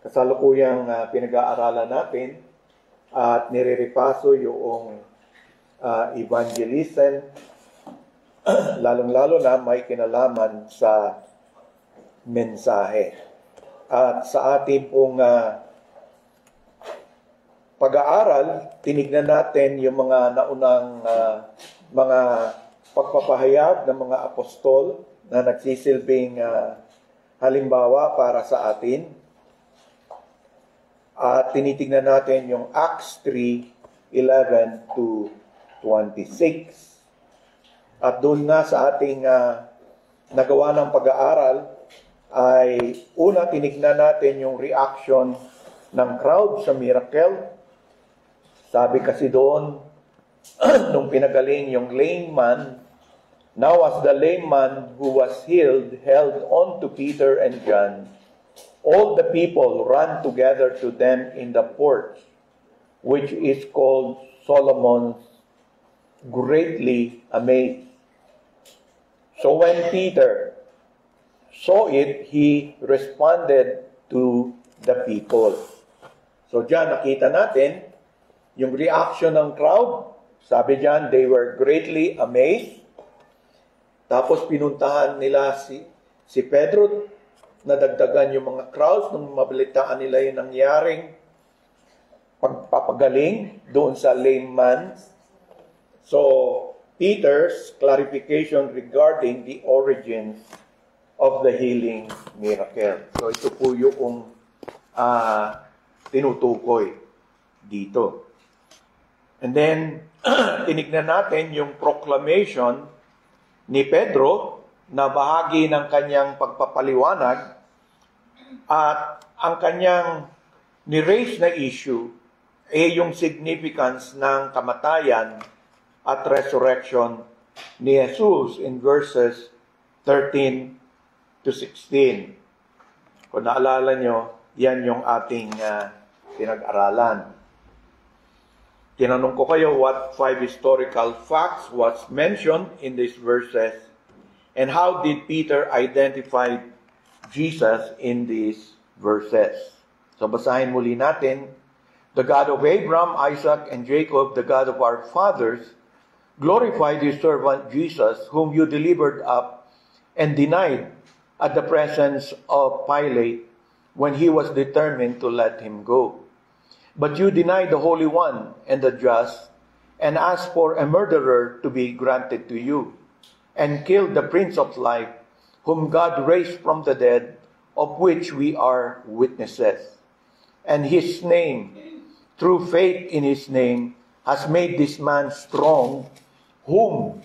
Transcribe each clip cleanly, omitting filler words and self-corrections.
kasalukuyang pinag-aaralan natin at nire-repaso yung evangelism, lalong-lalo na may kinalaman sa mensahe. At sa ating pong pag-aaral, tinignan natin yung mga naunang mga pagpapahayag ng mga apostol na nagsisilbing halimbawa para sa atin. At tinitignan natin yung Acts 3:11 to 26. At doon nga sa ating nagawa ng pag-aaral ay una tinignan natin yung reaction ng crowd sa miracle. Sabi kasi doon, nung pinagaling yung lame man, now as the lame man who was healed held on to Peter and John, all the people ran together to them in the porch, which is called Solomon's, greatly amazed. So when Peter saw it, he responded to the people. So dyan nakita natin yung reaction ng crowd. Sabi dyan, they were greatly amazed. Tapos pinuntahan nila si Pedro, nadagdagan yung mga crowds nung mabalitaan nila yung nangyaring pagpapagaling doon sa lame man. So, Peter's clarification regarding the origins of the healing miracle. So, ito po yung tinutukoy dito. And then, tinignan natin yung proclamation ni Pedro na bahagi ng kanyang pagpapaliwanag at ang kanyang ni-raise na issue ay yung significance ng kamatayan at resurrection ni Jesus in verses 13 to 16. Kung naalala nyo, yan yung ating pinag-aralan. Tinanong ko kayo what 5 historical facts was mentioned in these verses and how did Peter identify Jesus in these verses. So basahin muli natin. The God of Abraham, Isaac, and Jacob, the God of our fathers, glorified his servant Jesus, whom you delivered up and denied at the presence of Pilate when he was determined to let him go. But you denied the Holy One and the just, and asked for a murderer to be granted to you, and killed the Prince of Life, whom God raised from the dead, of which we are witnesses. And his name, through faith in his name, has made this man strong, whom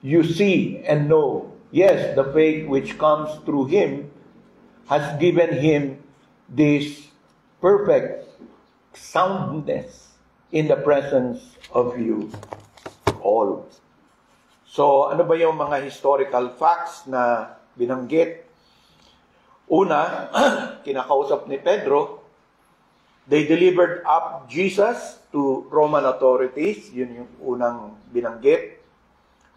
you see and know. Yes, the faith which comes through him has given him this perfect soundness in the presence of you all. So, ano ba yung mga historical facts na binanggit? Una, kinakausap ni Pedro, they delivered up Jesus to Roman authorities. Yun yung unang binanggit.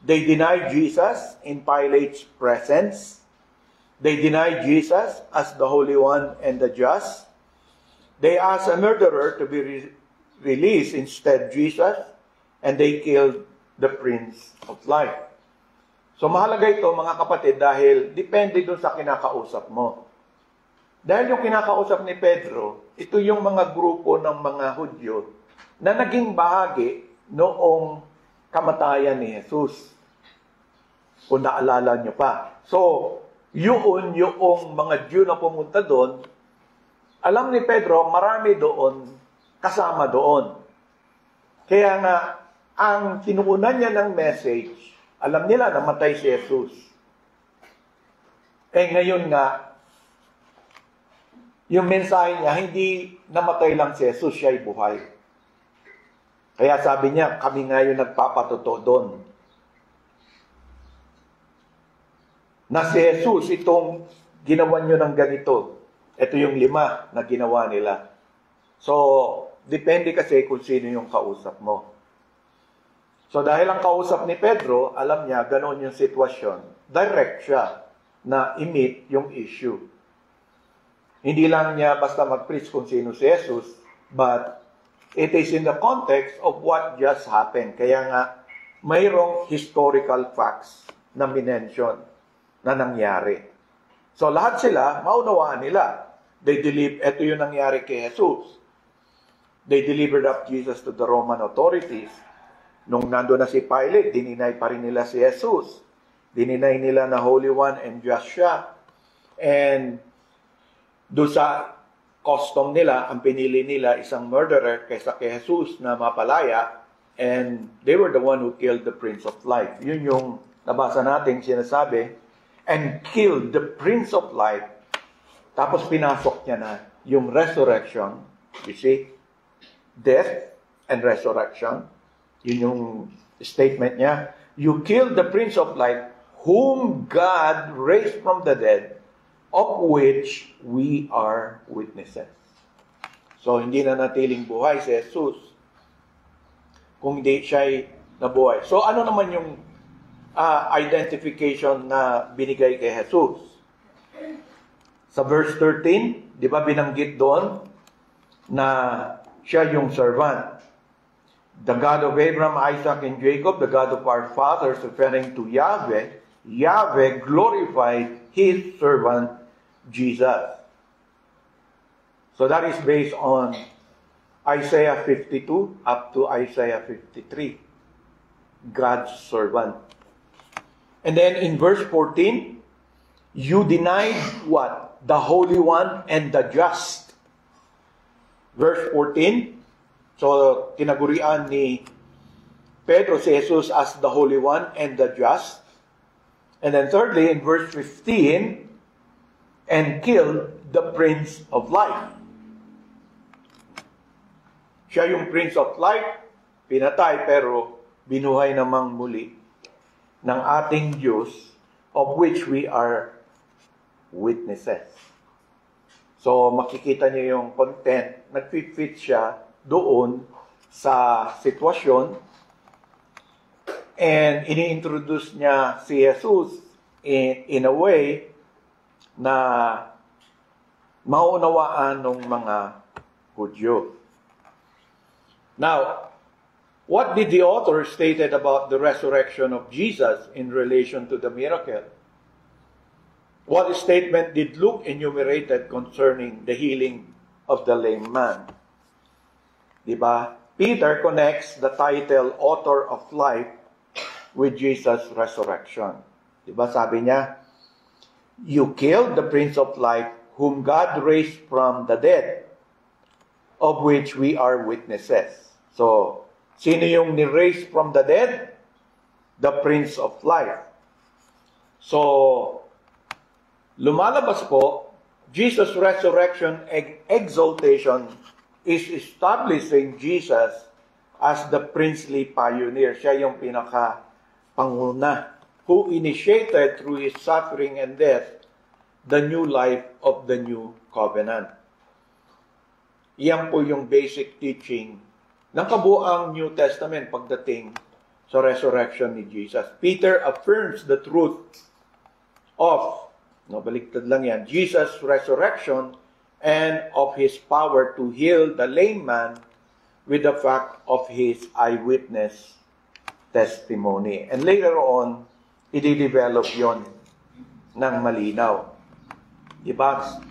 They denied Jesus in Pilate's presence. They denied Jesus as the Holy One and the just. They asked a murderer to be released instead Jesus, and they killed the Prince of Life. So mahalaga ito mga kapatid dahil depende dun sa kinakausap mo. Dahil yung kinakausap ni Pedro, ito yung mga grupo ng mga Hudyo na naging bahagi noong kamatayan ni Jesus. Kung naalala nyo pa. So, yung mga Jew na pumunta doon, alam ni Pedro, marami doon, kasama doon. Kaya nga, ang kinuunan niya ng message, alam nila namatay si Jesus. Ngayon nga, yung mensahe niya, hindi namatay lang si Jesus, siya'y buhay. Kaya sabi niya, kami nga yung nagpapatotoo doon. Na si Jesus, itong ginawa nyo ng ganito. Ito yung 5 na ginawa nila. So, depende kasi kung sino yung kausap mo. So, dahil ang kausap ni Pedro, alam niya, ganoon yung sitwasyon. Direct siya na i-meet yung issue. Hindi lang niya basta mag-preach kung sino si Jesus, but it is in the context of what just happened. Kaya nga, mayroong historical facts na minention na nangyari. So lahat sila, maunawaan nila. Ito yung nangyari kay Jesus. They delivered up Jesus to the Roman authorities. Nung nando na si Pilate, dininay pa rin nila si Jesus. Dininay nila na Holy One and just siya. And doon sa custom nila, ang pinili nila isang murderer kaysa kay Jesus na mapalaya. And they were the one who killed the Prince of Life. Yun yung nabasa natin sinasabi. And killed the Prince of Life. Tapos pinasok niya na yung resurrection. You see? Death and resurrection. Yun yung statement niya. You killed the Prince of Life, whom God raised from the dead, of which we are witnesses. So, hindi na natiling buhay si Jesus kung hindi siya'y nabuhay. So, ano naman yung identification na binigay kay Jesus? Sa verse 13, di ba binanggit doon na siya yung servant. The God of Abraham, Isaac, and Jacob, the God of our fathers, referring to Yahweh, Yahweh glorified His servant, Jesus. So that is based on Isaiah 52 up to Isaiah 53. God's servant. And then in verse 14, you denied what? The Holy One and the just. Verse 14, so tinagurian ni Pedro si Jesus as the Holy One and the just. And then thirdly, in verse 15, and killed the Prince of Life. Siya yung Prince of Life, pinatay pero binuhay namang muli ng ating Diyos, of which we are witnesses. So, makikita niyo yung content, nag-fit siya doon sa sitwasyon, and ini-introduce niya si Jesus in a way na maunawaan ng mga Hudyo. Now, what did the author stated about the resurrection of Jesus in relation to the miracle? What statement did Luke enumerated concerning the healing of the lame man? Diba? Peter connects the title author of life with Jesus' resurrection. Diba? Sabi niya, you killed the Prince of Life whom God raised from the dead, of which we are witnesses. So, sino yung ni-raise from the dead? The Prince of Life. So, lumalabas po, Jesus' resurrection and exaltation is establishing Jesus as the princely pioneer. Siya yung pinaka-panguna who initiated through His suffering and death the new life of the new covenant. Yan po yung basic teaching ng kabuang New Testament pagdating sa resurrection ni Jesus. Peter affirms the truth of baliktad lang yan. Jesus' resurrection and of His power to heal the lame man with the fact of His eyewitness testimony. And later on, i-develop yon ng malinaw. Diba?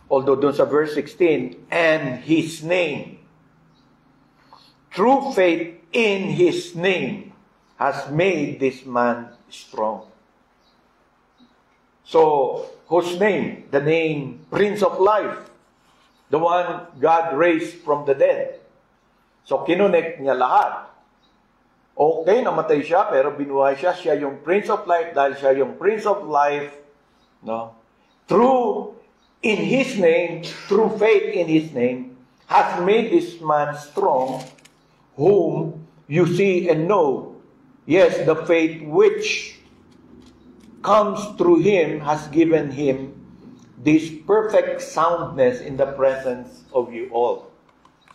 Although dun sa verse 16, and His name, true faith in His name has made this man strong. So, whose name? The name Prince of Life. The one God raised from the dead. So, kinunik niya lahat. Okay, namatay siya, pero binuhay siya. Siya yung Prince of Life dahil siya yung Prince of Life. No? Through faith in His name, has made this man strong, whom you see and know. Yes, the faith which comes through Him has given Him this perfect soundness in the presence of you all.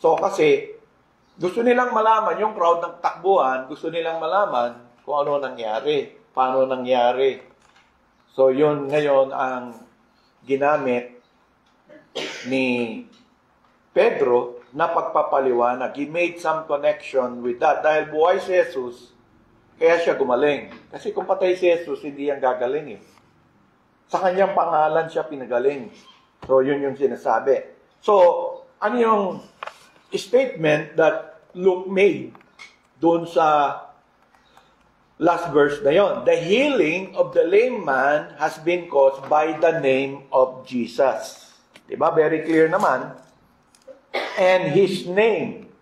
So kasi, gusto nilang malaman, yung crowd ng takbuhan, gusto nilang malaman kung ano nangyari, paano nangyari. So yun ngayon ang ginamit ni Pedro na pagpapaliwanag. He made some connection with that. Dahil buhay si Jesus, kaya siya gumaling. Kasi kung patay si Jesus, hindi yan gagaling eh. Sa kanyang pangalan siya pinagaling. So, yun yung sinasabi. So, ano yung statement that Luke made doon sa last verse na yon? The healing of the lame man has been caused by the name of Jesus. Diba? Very clear naman. And His name,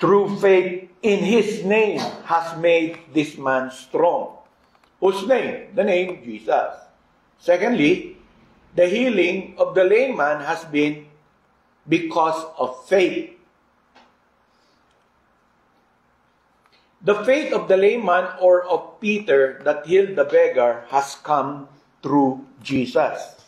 through faith in His name, has made this man strong. Whose name? The name Jesus. Secondly, the healing of the lame man has been because of faith. The faith of the lame man or of Peter that healed the beggar has come through Jesus.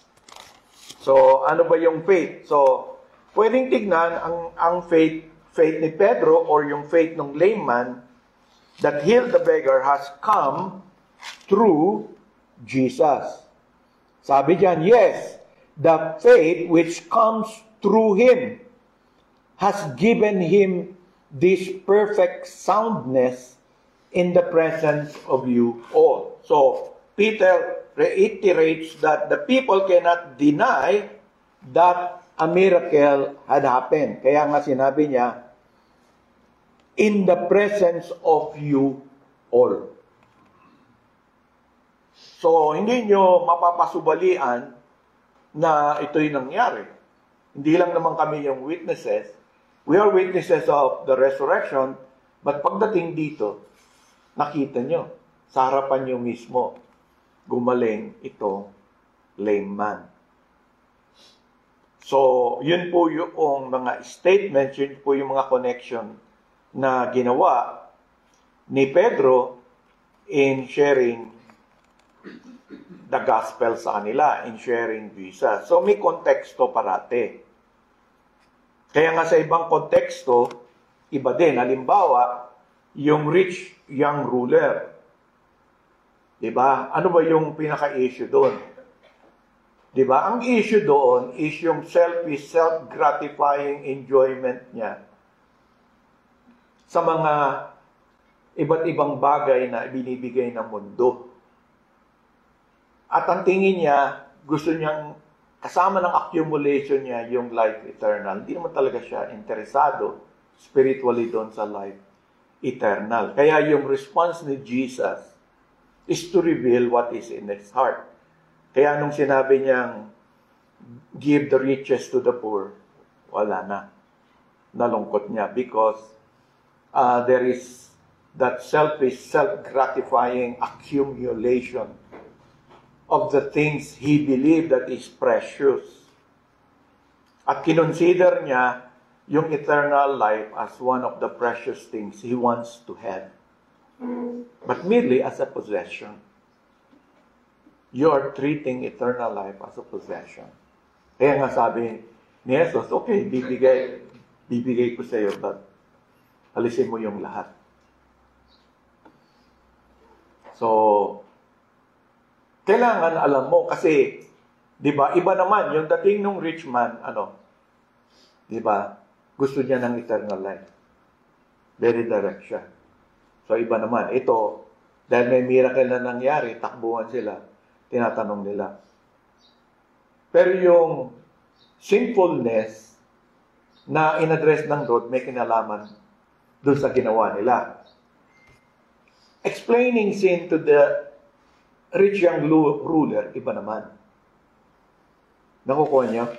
So, ano ba yung faith? So, pwedeng tignan ang faith ni Pedro or yung faith ng lame man that healed the beggar has come through Jesus. Sabi diyan, yes, the faith which comes through Him has given him this perfect soundness in the presence of you all. So, Peter reiterates that the people cannot deny that a miracle had happened. Kaya nga sinabi niya, in the presence of you all. So, hindi nyo mapapasubalian na ito'y nangyari. Hindi lang naman kami yung witnesses. We are witnesses of the resurrection, but pagdating dito, nakita nyo, sa harapan nyo mismo, gumaling itong lame man. So, yun po yung mga statements, yun po yung mga connection na ginawa ni Pedro in sharing the gospel sa kanila, in sharing Jesus. So, may konteksto parate. Kaya nga sa ibang konteksto, iba din. Halimbawa, yung rich young ruler. Diba? Ano ba yung pinaka-issue doon? Diba? Ang issue doon is yung selfish, self-gratifying enjoyment niya sa mga iba't ibang bagay na binibigay ng mundo. At ang tingin niya, gusto niyang kasama ng accumulation niya yung life eternal. Hindi naman talaga siya interesado spiritually doon sa life eternal. Kaya yung response ni Jesus is to reveal what is in his heart. Kaya nung sinabi niyang, give the riches to the poor, wala na. Nalungkot niya because there is that selfish, self-gratifying accumulation of the things he believed that is precious. At kinonsider niya yung eternal life as one of the precious things he wants to have. But merely as a possession. You are treating eternal life as a possession. Kaya nga sabi ni Jesus, okay, bibigay ko sa iyo, but alisin mo yung lahat. So, kailangan alam mo kasi, di ba, iba naman, yung dating nung rich man, di ba, gusto niya ng eternal life. Very direct siya. So, iba naman. Ito, dahil may miracle na nangyari, takbuhan sila, tinatanong nila. Pero yung sinfulness na in-address ng Lord, may kinalaman doon sa ginawa nila. Explaining sin to the rich young ruler, iba naman. Nakukuha niyo?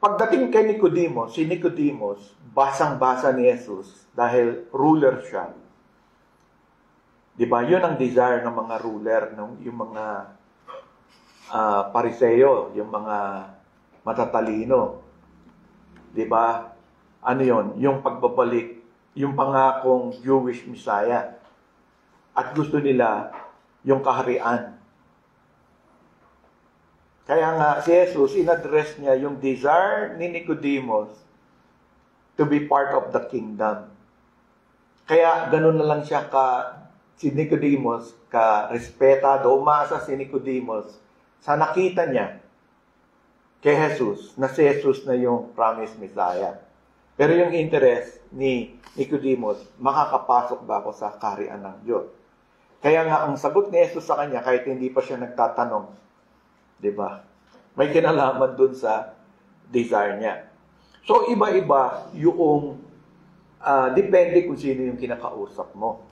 Pagdating kay Nicodemos, si Nicodemos, basang-basa ni Jesus dahil ruler siya. Di ba? Yun ang desire ng mga ruler, yung mga pariseo, yung mga matatalino. Di ba? Ano yun? Yung pagbabalik, yung pangakong Jewish Messiah. At gusto nila yung kaharian. Kaya nga, si Jesus, in-address niya yung desire ni Nicodemos to be part of the kingdom. Kaya, ganun na lang siya si Nicodemos, respetado, umasa si Nicodemos sa nakita niya kay Jesus na si Jesus na yung promised Messiah. Pero yung interest ni Nicodemus, makakapasok ba ako sa kaharian ng Diyos? Kaya nga, ang sagot ni Jesus sa kanya, kahit hindi pa siya nagtatanong, di ba? May kinalaman dun sa desire niya. So, iba-iba yung depende kung sino yung kinakausap mo.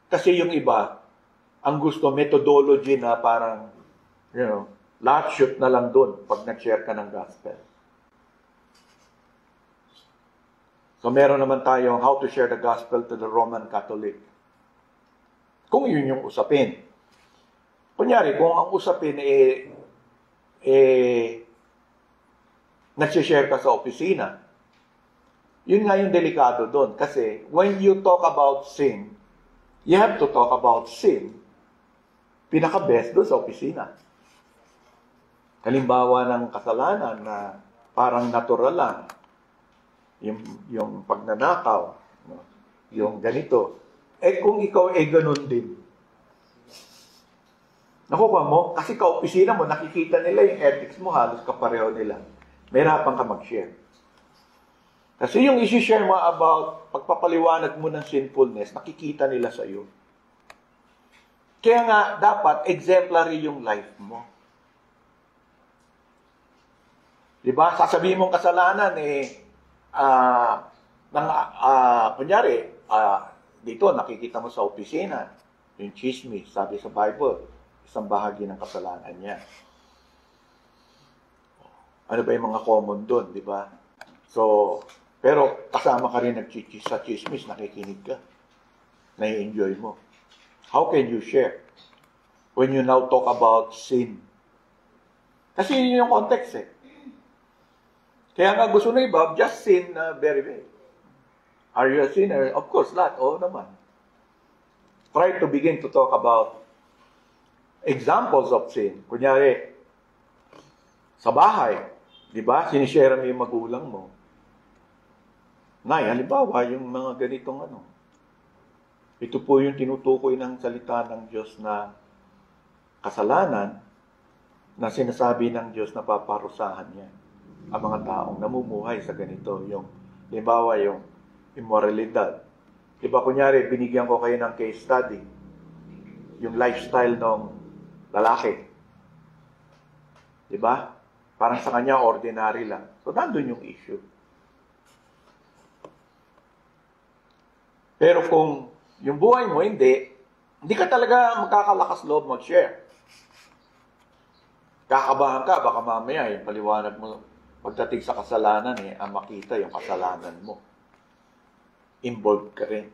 Kasi yung iba, ang gusto, methodology na parang, lahat shoot na lang dun pag nag-share ka ng gospel. So, meron naman tayong how to share the gospel to the Roman Catholic. Kung yun yung usapin. Kunyari, kung ang usapin nag-share ka sa opisina, yun nga yung delikado doon. Kasi when you talk about sin, you have to talk about sin. Pinaka-best doon sa opisina. Halimbawa ng kasalanan na parang natural lang. Yung pagnanakaw, yung ganito. Kung ikaw ganun din. Nakuha mo, kasi ka-opisina mo, nakikita nila yung ethics mo, halos kapareho nila. Mahirapan ka mag-share. Kasi yung isi-share mo about pagpapaliwanag mo ng sinfulness, nakikita nila sa iyo. Kaya nga, dapat exemplary yung life mo. Diba? Sasabihin mong kasalanan, kunyari, dito nakikita mo sa opisina, yung chismis, sabi sa Bible, isang bahagi ng kasalanan niya. Ano ba yung mga common doon, di ba? So, pero kasama ka rin sa chismis, nakikinig ka. Nai-enjoy mo. How can you share when you now talk about sin? Kasi yun yung context eh. Kaya nga gusto na iba, just sin very well. Are you a sinner? Of course not. Oo naman. Try to begin to talk about examples of sin. Kunyari, sa bahay, di ba, sinishare mo yung magulang mo. Nay, halimbawa, yung mga ganitong ito po yung tinutukoy ng salita ng Diyos na kasalanan na sinasabi ng Diyos na paparusahan niya ang mga taong namumuhay sa ganito. Yung, halimbawa, yung immoralidad. Di ba, kunyari, binigyan ko kayo ng case study. Yung lifestyle ng lalaki. Di ba? Parang sa kanya, ordinary lang. So, nandun yung issue. Pero kung yung buhay mo, hindi ka talaga makakalakas loob mag-share. Kakabahan ka, baka mamaya, yung paliwanag mo, pagdating sa kasalanan, ang makita yung kasalanan mo. Involved ka rin.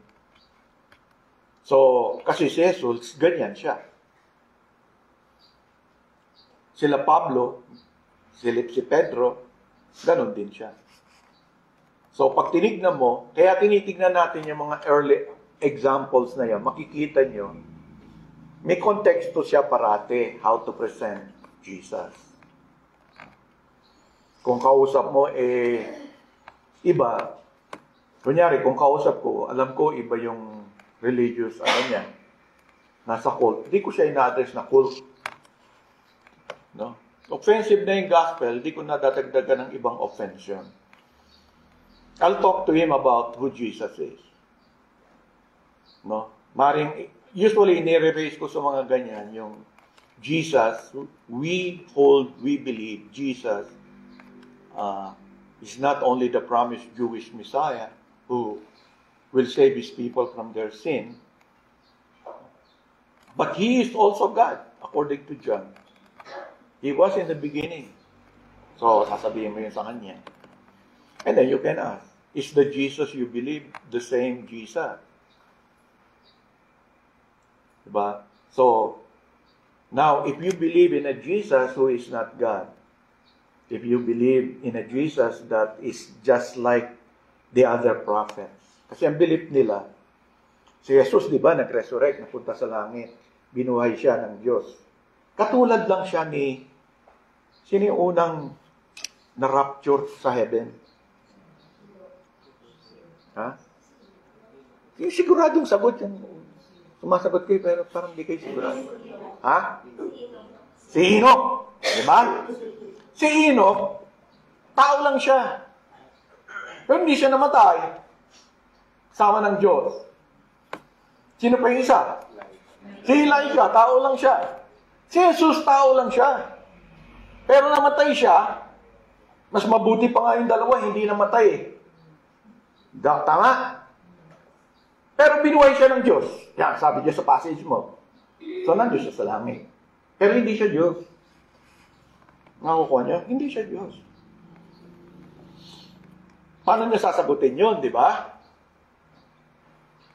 So, kasi si Jesus, ganyan siya. Sila Pablo, si Pedro, ganun din siya. So, pag tinignan mo, kaya tinitignan natin yung mga early examples na yan, makikita nyo, may konteksto siya parate, how to present Jesus. Kung kausap mo, iba. Kunyari, kung kausap ko, alam ko, iba yung religious, niya, nasa cult. Hindi ko siya ina-address na cult. No? Offensive na yung gospel, hindi ko nadadagdagan ng ibang offense yun. I'll talk to him about who Jesus is. No? Usually, nire-raise ko sa mga ganyan, yung Jesus, we believe Jesus is not only the promised Jewish Messiah who will save his people from their sin, but he is also God, according to John. He was in the beginning. So, sasabihin mo yun sa kanya. And then you can ask, is the Jesus you believe the same Jesus? Diba? So, now, if you believe in a Jesus who is not God, if you believe in a Jesus that is just like the other prophets, kasi ang belief nila, si Jesus, di ba, nag-resurrect, napunta sa langit, binuhay siya ng Diyos. Katulad lang siya sino yung unang na-rapture sa heaven? Ha? Yung siguradong sagot yung Sumasagot kayo pero parang di kayo sigurado. Ha? Si Enoch. Diba? Si Enoch, tao lang siya. Pero hindi siya namatay. Sama ng Diyos. Sino pa yung isa? Si Elijah, tao lang siya. Si Jesus, tao lang siya. Pero namatay siya, mas mabuti pa nga yung dalawa, hindi namatay eh. Tama? Pero binuhay siya ng Diyos. Yan, sabi Diyos sa passage mo. So, nandiyo siya sa langit. Pero hindi siya Diyos. Nakukuha niya? Hindi siya Diyos. Paano niya sasagutin yun, di ba?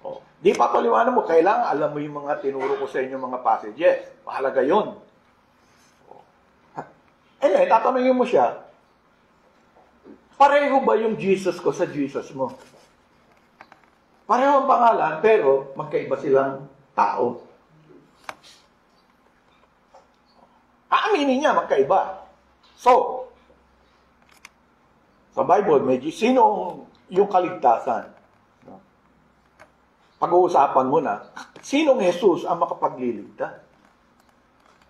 Oh, di papaliwanag mo, kailangan alam mo yung mga tinuro ko sa inyo mga passages. Mahalaga yun. Oh. Tatanungin mo siya, pareho ba yung Jesus ko sa Jesus mo? Pareho ang pangalan, pero magkaiba silang tao. Aaminin niya, magkaiba. So, sa Bible, sinong yung kaligtasan? Pag-uusapan mo na, sinong Jesus ang makapagliligtas?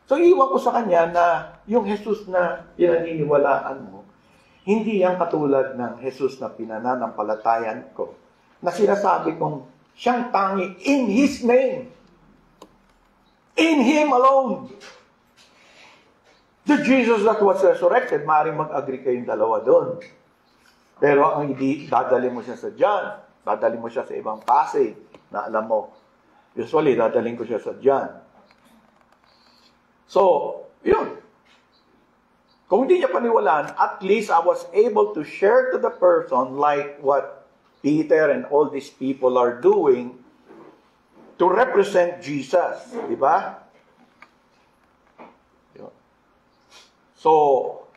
So, iwan ko sa kanya na yung Jesus na pinaniniwalaan mo, hindi yan katulad ng Jesus na pinananampalatayan ko, na sinasabi kong siyang tangi in His name. In Him alone. The Jesus that was resurrected, maaaring mag-agree kayong dalawa doon. Pero ang hindi, dadali mo siya sa John, dadali mo siya sa ibang passage na alam mo. Usually, dadaling ko siya sa John. So, yun. Kung hindi niya paniwalaan, at least I was able to share to the person like what Peter and all these people are doing to represent Jesus. Di ba? So,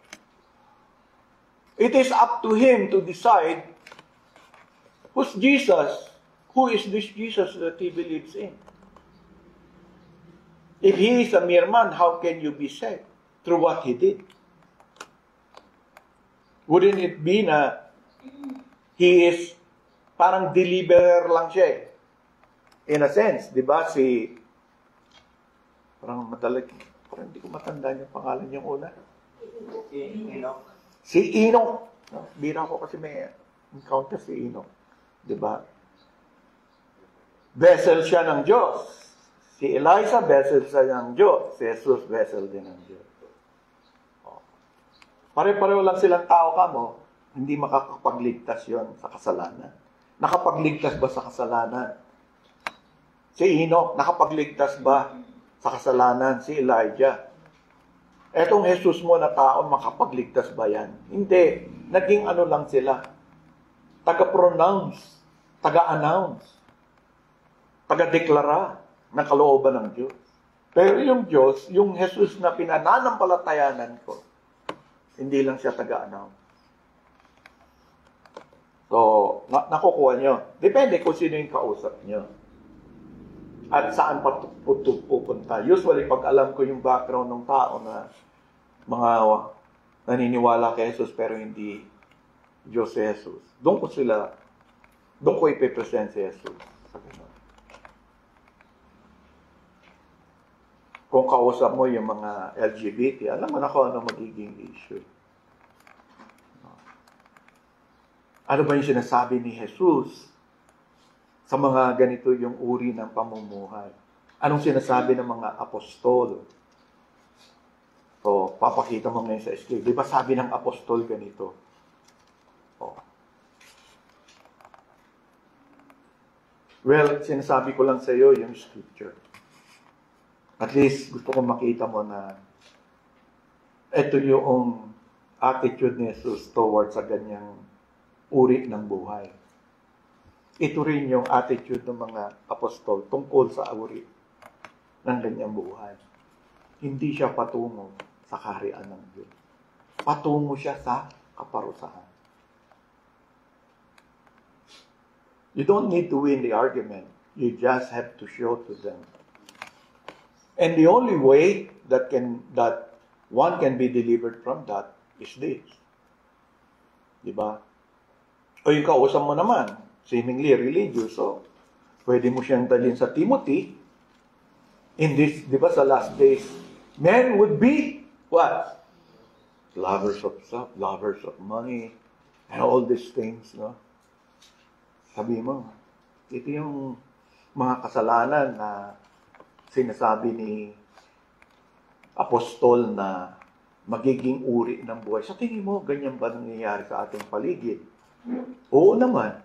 it is up to him to decide who's Jesus, who is this Jesus that he believes in. If he is a mere man, how can you be saved? Through what he did. Wouldn't it be na he is parang deliverer lang siya eh. In a sense, di ba parang madalag, parang hindi ko matandaan yung pangalan yung una. Enoch. Si Enoch. No? Bira ko kasi may encounter si Enoch. Di ba? Vessel siya ng Diyos. Si Elijah, vessel siya ng Diyos. Si Jesus, vessel din ng Diyos. Pare-pareho lang silang tao ka mo, hindi makakapagligtas yon sa kasalanan. Nakapagligtas ba sa kasalanan? Si Enoch, nakapagligtas ba sa kasalanan? Si Elijah. Etong Jesus mo na tao, makapagligtas ba yan? Hindi. Naging ano lang sila. Taga-pronounce. Taga-announce. Taga-deklara ng kalooban ng Diyos. Pero yung Diyos, yung Jesus na pinananampalatayanan ko, hindi lang siya taga-announce. So, nakukuha nyo. Depende kung sino yung kausap nyo. At saan pupunta. Usually, pag alam ko yung background ng tao na mga naniniwala kay Jesus pero hindi Diyos si Jesus, doon ko ipipresent si Jesus. Kung kausap mo yung mga LGBT, alam mo na kung ano magiging issue. Ano ba yung sinasabi ni Jesus sa mga ganito yung uri ng pamumuhay? Anong sinasabi ng mga apostol? So, papakita mo ngayon sa screen. Di ba sabi ng apostol ganito? Oh. Well, sinasabi ko lang sa iyo yung scripture. At least, gusto kong makita mo na ito yung attitude ni Jesus towards sa ganyang uri ng buhay. Ito rin yung attitude ng mga apostol tungkol sa uri ng ganyang buhay. Hindi siya patungo sa kaharian ng Diyos. Patungo siya sa kaparusahan. You don't need to win the argument. You just have to show to them. And the only way that one can be delivered from that is this. Diba? O yung kausap mo naman, seemingly religious, so pwede mo siyang dalhin sa Timothy in this, di ba, sa last days, men would be, what? Lovers of stuff, lovers of money, and all these things, no? Sabi mo, ito yung mga kasalanan na sinasabi ni Apostol na magiging uri ng buhay. Sa tingin mo, ganyan ba nangyayari sa ating paligid? Oo naman.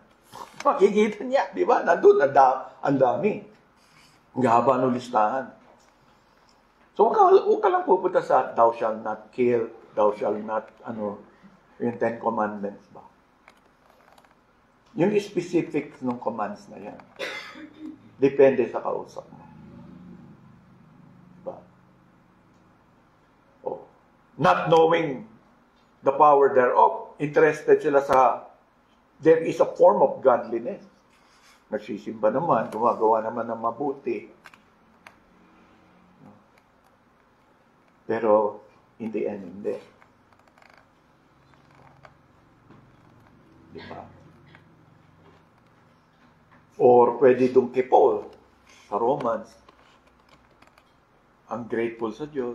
Makikita niya, di ba? Nandun, ang dami. Ang haba ng listahan. So, huwag ka lang pupunta sa thou shall not kill, thou shall not, yung 10 commandments ba? Yung specific ng commands na yan. Depende sa kausap mo. Diba? Oh. Not knowing the power thereof, interested sila sa, there is a form of godliness. Nagsisimba naman, gumagawa naman ng mabuti. Pero, in the end, hindi. Diba? Or pwede itong kay Paul sa Romans. Ungrateful sa Diyos.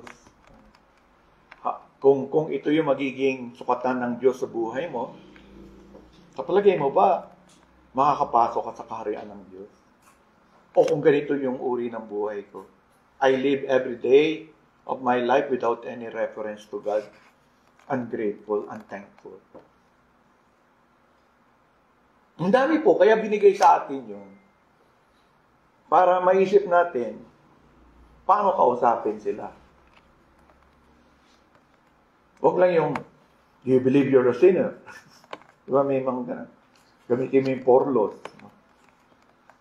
Kung ito yung magiging sukatan ng Diyos sa buhay mo, sa palagay mo ba, makakapasok ka sa kaharian ng Diyos? O kung ganito yung uri ng buhay ko, I live every day of my life without any reference to God, ungrateful, unthankful. Ang dami po, kaya binigay sa atin yun para maisip natin paano kausapin sila. Huwag lang yung, do you believe you're a sinner? Diba may mga gamitin mo yung porlos.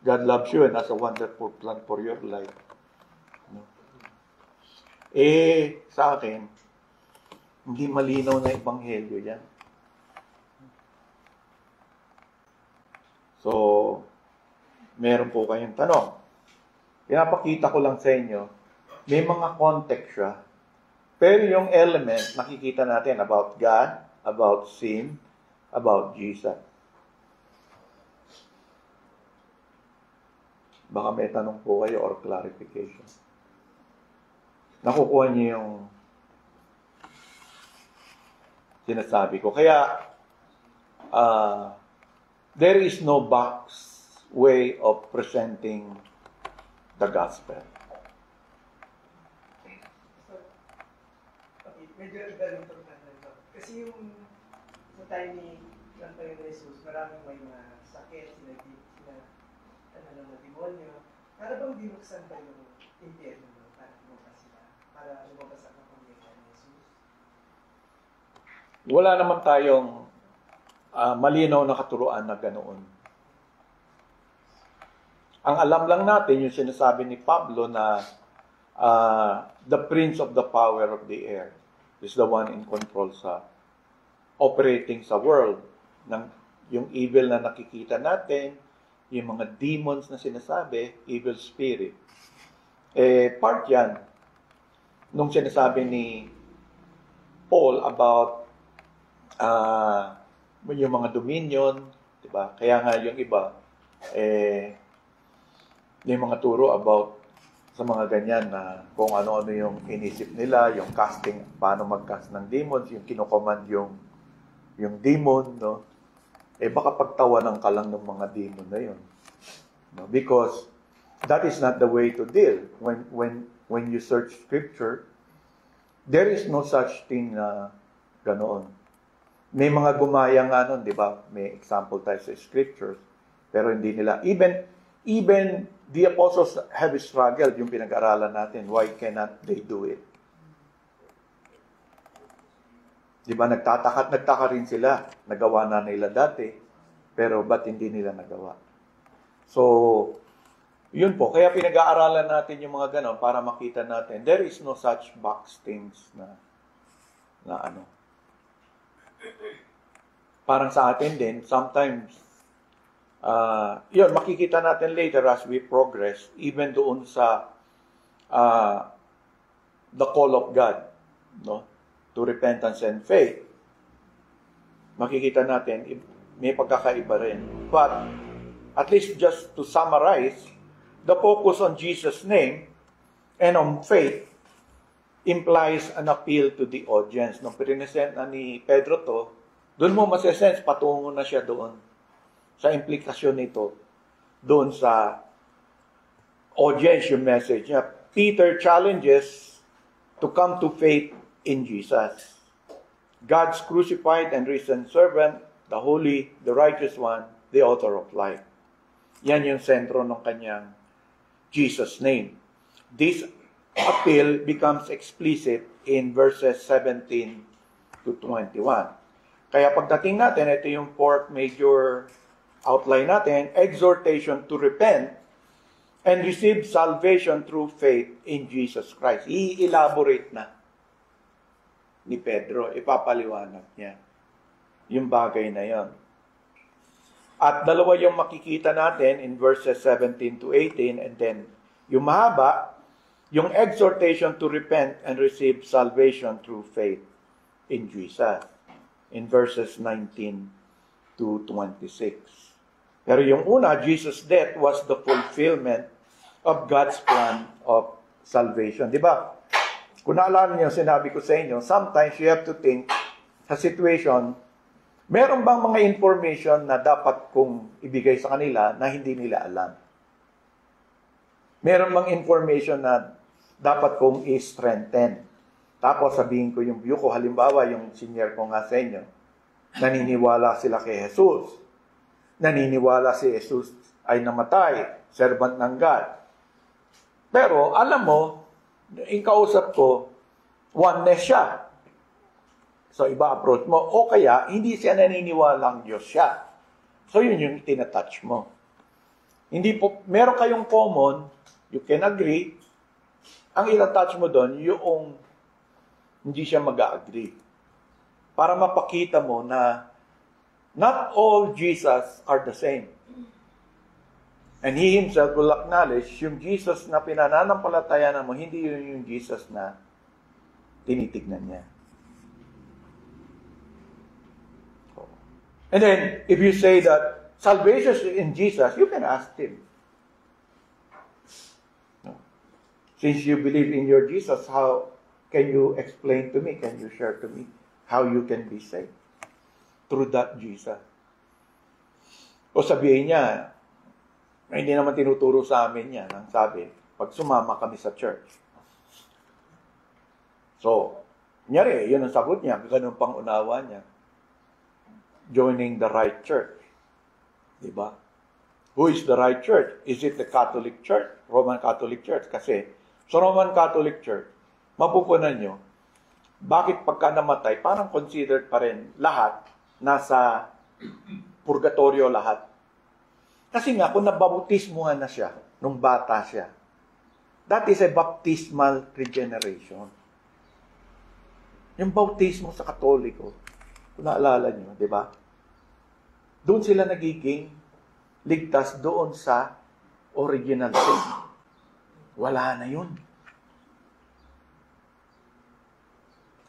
God loves you and has a wonderful plan for your life. Sa akin, hindi malinaw na ebanghelyo yan. So, meron po kayong tanong. Pinapakita ko lang sa inyo, may mga context siya. Pero yung element, nakikita natin about God, about sin, about Jesus. Baka may tanong po kayo or clarification. Nakukuha niyo yung sinasabi ko. Kaya, there is no box way of presenting the gospel. Okay, medyo iba rin ito na. Kasi yung sa time ni Panginoon Jesus, maraming may mga sakit, sila na demonyo. Para bang binuksan pa yung impyerno para lumabas sila? Para lumabas ang kapangyarihan ni Jesus? Wala naman tayong malinaw na katuruan na ganoon. Ang alam lang natin, yung sinasabi ni Pablo na the prince of the power of the air is the one in control sa operating sa world. Yung evil na nakikita natin, yung mga demons na sinasabi, evil spirit. Part yan nung sinasabi ni Paul about yung mga dominion, diba? Kaya nga yung iba, yung mga turo about sa mga ganyan na kung ano-ano yung inisip nila, yung casting, paano mag-cast ng demons, yung kinocommand yung demon, no? Baka pagtawanan ka lang ng mga demon na yun. No? Because that is not the way to deal. When you search scripture, there is no such thing na ganoon. May mga gumaya nga nun, di ba? May example tayo sa scriptures. Pero hindi nila. Even the apostles have struggled yung pinag-aralan natin. Why cannot they do it? Di ba? Nagtaka rin sila. Nagawa na nila dati. Pero ba't hindi nila nagawa? So, yun po. Kaya pinag-aaralan natin yung mga ganon para makita natin. There is no such box things na ano. Parang sa atin din, sometimes, yun, makikita natin later as we progress, even doon sa the call of God, no, to repentance and faith. Makikita natin, may pagkakaiba rin. But, at least just to summarize, the focus on Jesus' name And faith implies an appeal to the audience. Nung present na ni Pedro to, doon mo masasense, patungo na siya doon. Sa implikasyon nito, doon sa audience yung message niya. Peter challenges to come to faith in Jesus. God's crucified and risen servant, the holy, the righteous one, the author of life. Yan yung sentro ng kanyang Jesus name. This appeal becomes explicit in verses 17 to 21. Kaya pagdating natin, ito yung fourth major outline natin, exhortation to repent and receive salvation through faith in Jesus Christ. I-elaborate na ni Pedro, ipapaliwanag niya yung bagay na yon. At dalawa yung makikita natin in verses 17 to 18, and then yung mahaba, yung exhortation to repent and receive salvation through faith in Jesus in verses 19 to 26. Pero yung una, Jesus' death was the fulfillment of God's plan of salvation. Di ba? Kung naalala niyo, sinabi ko sa inyo, sometimes you have to think sa situation, meron bang mga information na dapat kong ibigay sa kanila na hindi nila alam? Meron bang information na dapat kong i-strengthen? Tapos sabihin ko yung view ko, halimbawa yung senior ko nga sa inyo, naniniwala sila kay Jesus. Naniniwala si Jesus ay namatay, servant ng God. Pero alam mo, yung kausap ko, oneness siya. So iba approach mo. O kaya, hindi siya naniniwalang Diyos siya. So yun yung tinatouch mo. Hindi po, meron kayong common, you can agree. Ang itatouch mo doon, yung hindi siya mag-agree. Para mapakita mo na not all Jesus are the same. And He Himself will acknowledge yung Jesus na pinananampalatayanan mo, hindi yun yung Jesus na tinitignan niya. And then, if you say that salvation is in Jesus, you can ask Him. Since you believe in your Jesus, how can you explain to me, can you share to me how you can be saved? Through that Jesus. O sabihin niya, hindi naman tinuturo sa amin yan. Ang sabi, pag sumama kami sa church. So, kunyari, yun ang sagot niya, ganun pang unawa niya. Joining the right church. Diba? Who is the right church? Is it the Catholic Church? Roman Catholic Church? Kasi, sa Roman Catholic Church, mapupunan nyo, bakit pagka namatay, parang considered pa rin lahat, nasa purgatorio lahat. Kasi nga, kung nabautismuhan na siya, nung bata siya, that is a baptismal regeneration. Yung bautismo sa Katoliko, kung naalala nyo, di ba? Doon sila nagiging ligtas doon sa original sin. Wala na yun.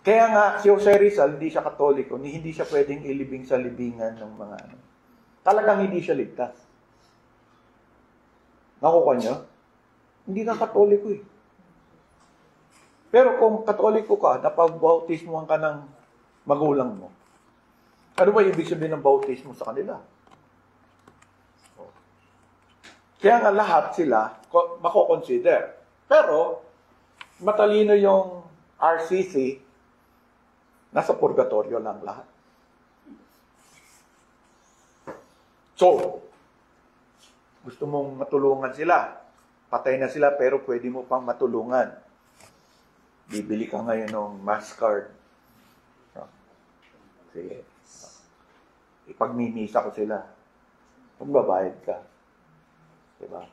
Kaya nga, si Jose Rizal, hindi siya Katoliko, hindi siya pwedeng ilibing sa libingan ng mga ano. Talagang hindi siya ligtas. Nakuha niyo? Hindi ka Katoliko eh. Pero kung Katoliko ka, napag-bautismuhan ka ng magulang mo, ano ba ibig sabihin ng bautismo sa kanila? Kaya nga lahat sila mako-consider. Pero, matalino yung RCC, nasa purgatorio lang lahat. So, gusto mong matulungan sila. Patay na sila pero pwede mo pang matulungan. Bibili ka ngayon ng mass card. Sige. Ipagmimisa ko sila. Magbabayad ka. Diba?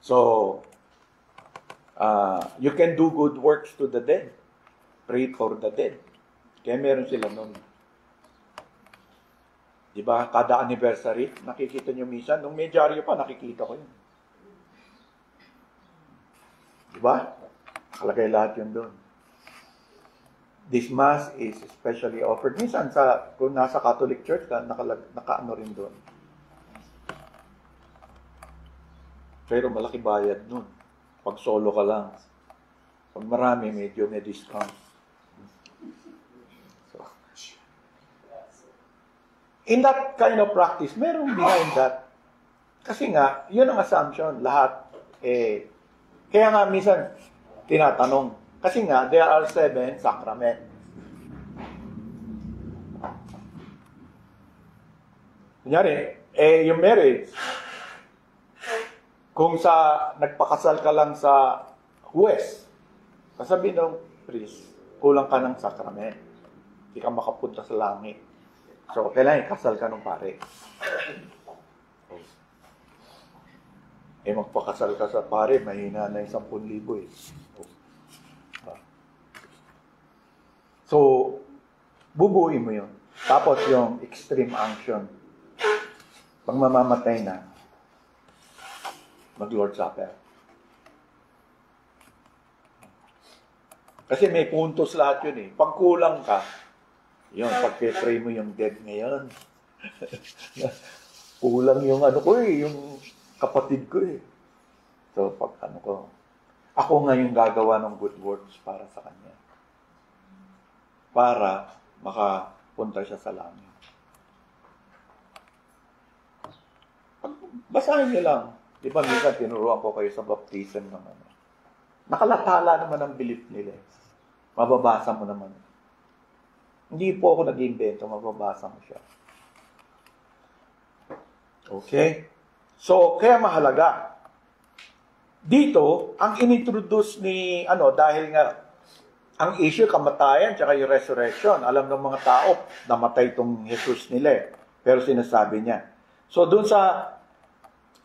So, you can do good works to the dead. Pray for the dead. Kaya meron sila nun. Diba? Kada anniversary, nakikita nyo minsan. Nung may dyaryo pa, nakikita ko yun. Diba? Nakalagay lahat yun doon. This Mass is especially offered. Minsan, kung nasa Catholic Church ka, nakaano rin doon. Pero malaki bayad nun. Pag solo ka lang. Pag marami, medyo may discount. So, in that kind of practice, meron behind that. Kasi nga, yun ang assumption. Lahat, kaya nga minsan, tinatanong. Kasi nga, there are 7 sacraments. Kunyari, yung marriage, kung nagpakasal ka lang sa huwes, sasabihin ng priest, kulang ka ng sakrament. Hindi ka makapunta sa langit. So, kailangan ikasal ka ng pare. Magpakasal ka sa pare, mahina na yung 10,000 eh. So, bubuin mo yun. Tapos yung extreme unction. Pag mamamatay na, mag-Lord's Supper. Kasi may puntos lahat yun eh. Pag kulang ka, yun, pag-pray mo yung dead ngayon. Kulang yung yung kapatid ko eh. So, pag ako nga yung gagawa ng good works para sa kanya. Para makapunta siya sa langit. Basahin niyo lang. Di ba, minsan tinuruan ko kayo sa baptism ng Nakalathala naman ang belief nila. Mababasa mo naman. Hindi po ako nag-invento, mababasa mo siya. Okay? So, kaya mahalaga. Dito, ang inintroduce ni, dahil nga, ang issue, kamatayan, tsaka yung resurrection. Alam ng mga tao, namatay itong Jesus nila eh. Pero sinasabi niya. So, dun sa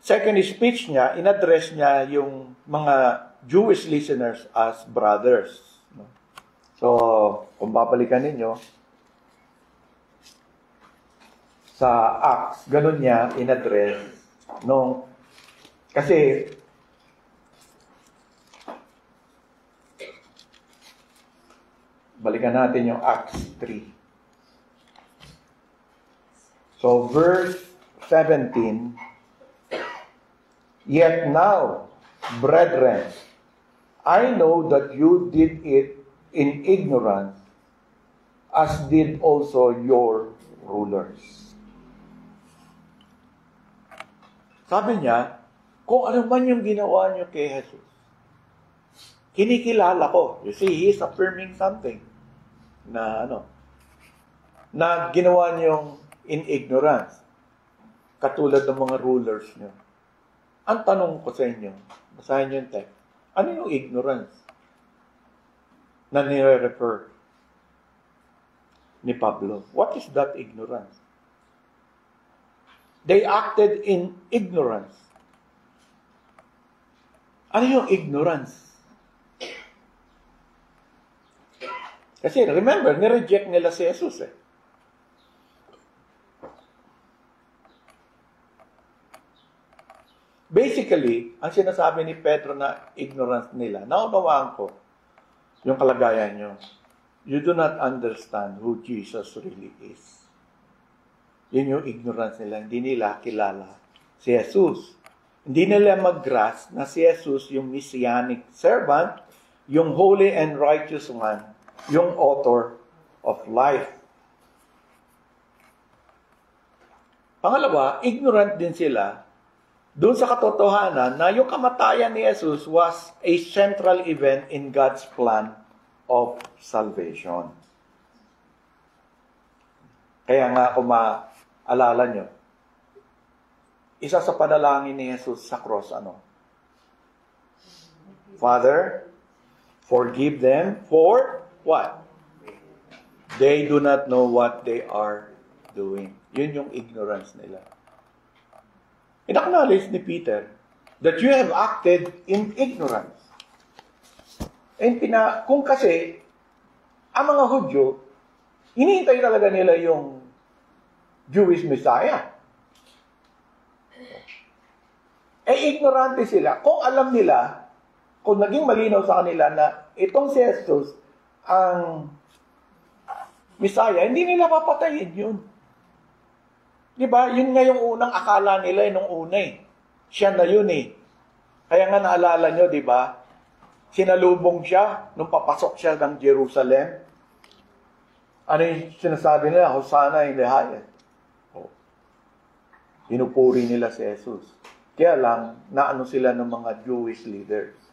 second speech niya, in-address niya yung mga Jewish listeners as brothers. So, kung babalikan ninyo, sa Acts, ganun niya in-address kasi balikan natin yung Acts 3. So, verse 17, "Yet now, brethren, I know that you did it in ignorance, as did also your rulers." Sabi niya, kung ano man yung ginawa niyo kay Jesus, kinikilala ko. You see, he is affirming something na na ginawa niyong in ignorance, katulad ng mga rulers niyo. Ang tanong ko sa inyo, basahin niyo yung text, ano yung ignorance na nire-refer ni Pablo? What is that ignorance? They acted in ignorance. Ano yung ignorance? Kasi remember, nireject nila si Jesus eh. Basically, ang sinasabi ni Pedro na ignorance nila, naunawaan ko yung kalagayan nyo. You do not understand who Jesus really is. Yun yung ignorance nila. Hindi nila kilala si Jesus. Hindi nila mag-grasp na si Jesus yung messianic servant, yung holy and righteous one, yung author of life. Pangalawa, ignorant din sila doon sa katotohanan na yung kamatayan ni Jesus was a central event in God's plan of salvation. Kaya nga kung maalala nyo, isa sa panalangin ni Jesus sa cross, Father, forgive them for what? They do not know what they are doing. Yun yung ignorance nila. In-acknowledge ni Peter that you have acted in ignorance. And kung kasi, ang mga Hudyo, hinihintay talaga nila yung Jewish Messiah. Ignorante sila. Kung alam nila, kung naging malinaw sa kanila na itong si Jesus, ang Messiah, hindi nila papatayin yun. Diba? Yun nga yung unang akala nila nung una eh. Siya na yun eh. Kaya nga naalala nyo, di ba? Sinalubong siya nung papasok siya ng Jerusalem. Ano yung sinasabi nila? Hosanna in the highest. Oh. Pinupuri nila si Jesus. Kaya lang, naano sila ng mga Jewish leaders.